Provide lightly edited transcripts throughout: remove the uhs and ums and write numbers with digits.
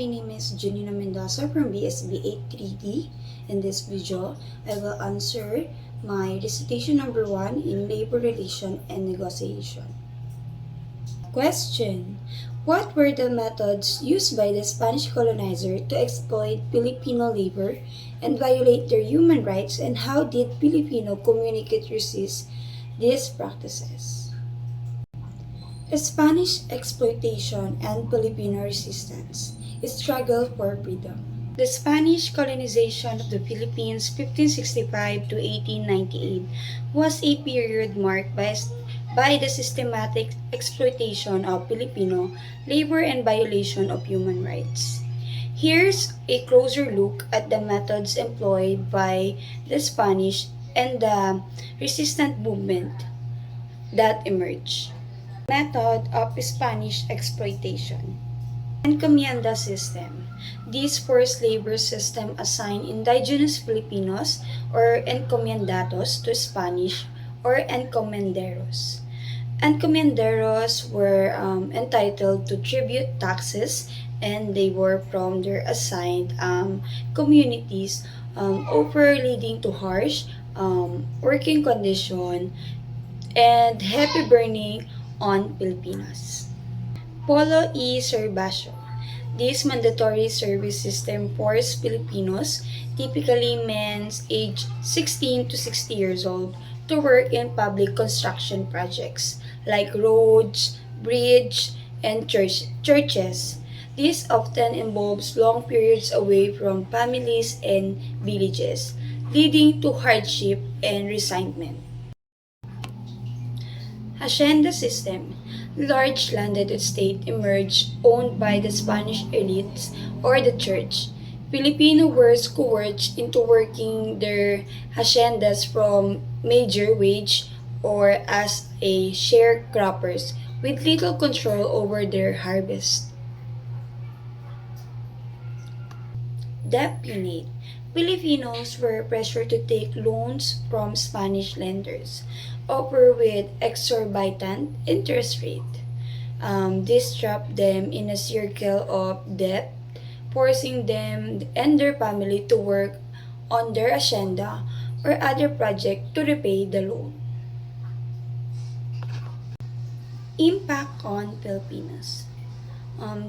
My name is Janina Mendoza from BSB 83D. In this video, I will answer my recitation number 1 in labor relation and negotiation. Question: what were the methods used by the Spanish colonizer to exploit Filipino labor and violate their human rights, and how did Filipino communicate resist these practices? Spanish exploitation and Filipino resistance. Struggle for freedom. The Spanish colonization of the Philippines 1565 to 1898 was a period marked by the systematic exploitation of Filipino labor and violation of human rights. Here's a closer look at the methods employed by the Spanish and the resistant movement that emerged. Method of Spanish exploitation. Encomienda system. This forced labor system assigned indigenous Filipinos or encomiendados to Spanish or encomenderos. Encomenderos were entitled to tribute taxes and they were from their assigned communities, over leading to harsh working condition and heavy burning on Pilipinas. Polo e Serbacio. This mandatory service system forced Filipinos, typically men aged 16 to 60 years old, to work in public construction projects like roads, bridges, and churches. This often involves long periods away from families and villages, leading to hardship and resignment. Hacienda system. Large landed estate emerged owned by the Spanish elites or the church. Filipino were coerced into working their haciendas from major wage or as a sharecroppers with little control over their harvest. Debt penate. Filipinos were pressured to take loans from Spanish lenders, often with exorbitant interest rate. This trapped them in a circle of debt, forcing them and their family to work on their hacienda or other project to repay the loan. Impact on Filipinos.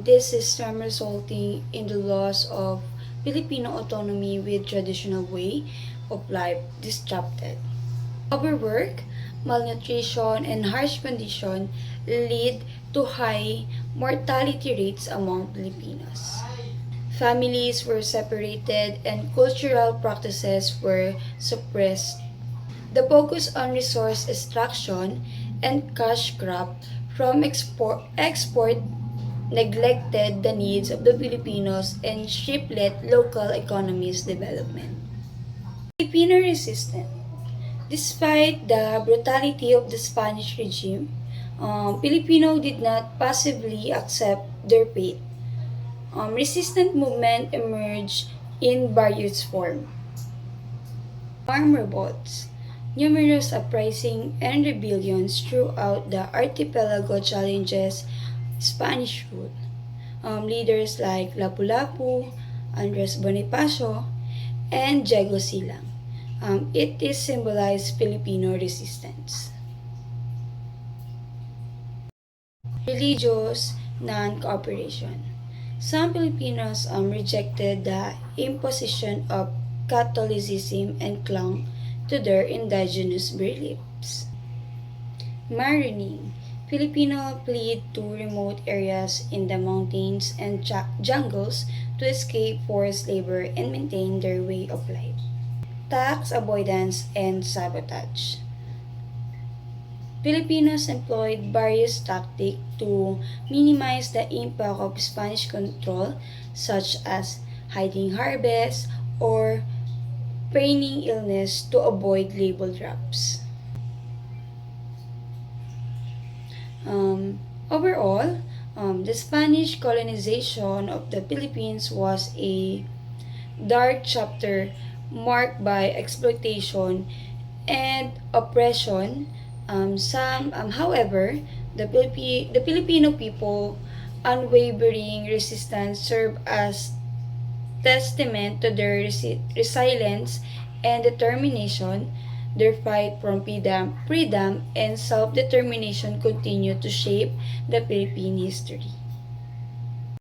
This system resulting in the loss of Filipino autonomy with traditional way of life disrupted. Overwork, malnutrition, and harsh condition lead to high mortality rates among Filipinos. Families were separated and cultural practices were suppressed. The focus on resource extraction and cash crop from export neglected the needs of the Filipinos and stifled local economies development. Filipino resistance. Despite the brutality of the Spanish regime, Filipino did not passively accept their fate. Resistant movement emerged in various forms. Armed revolts. Numerous uprisings and rebellions throughout the archipelago challenges Spanish rule. Leaders like Lapu-Lapu, Andres Bonifacio, and Diego Silang. It is symbolized Filipino resistance. Religious non-cooperation. Some Filipinos rejected the imposition of Catholicism and clung to their indigenous beliefs. Marrying. Filipino fled to remote areas in the mountains and jungles to escape forced labor and maintain their way of life. Tax avoidance and sabotage. Filipinos employed various tactics to minimize the impact of Spanish control, such as hiding harvest or feigning illness to avoid labor drops. Overall, the Spanish colonization of the Philippines was a dark chapter marked by exploitation and oppression. However, the Filipino people unwavering resistance served as testament to their resilience and determination. Their fight for freedom and self-determination continue to shape the Philippine history.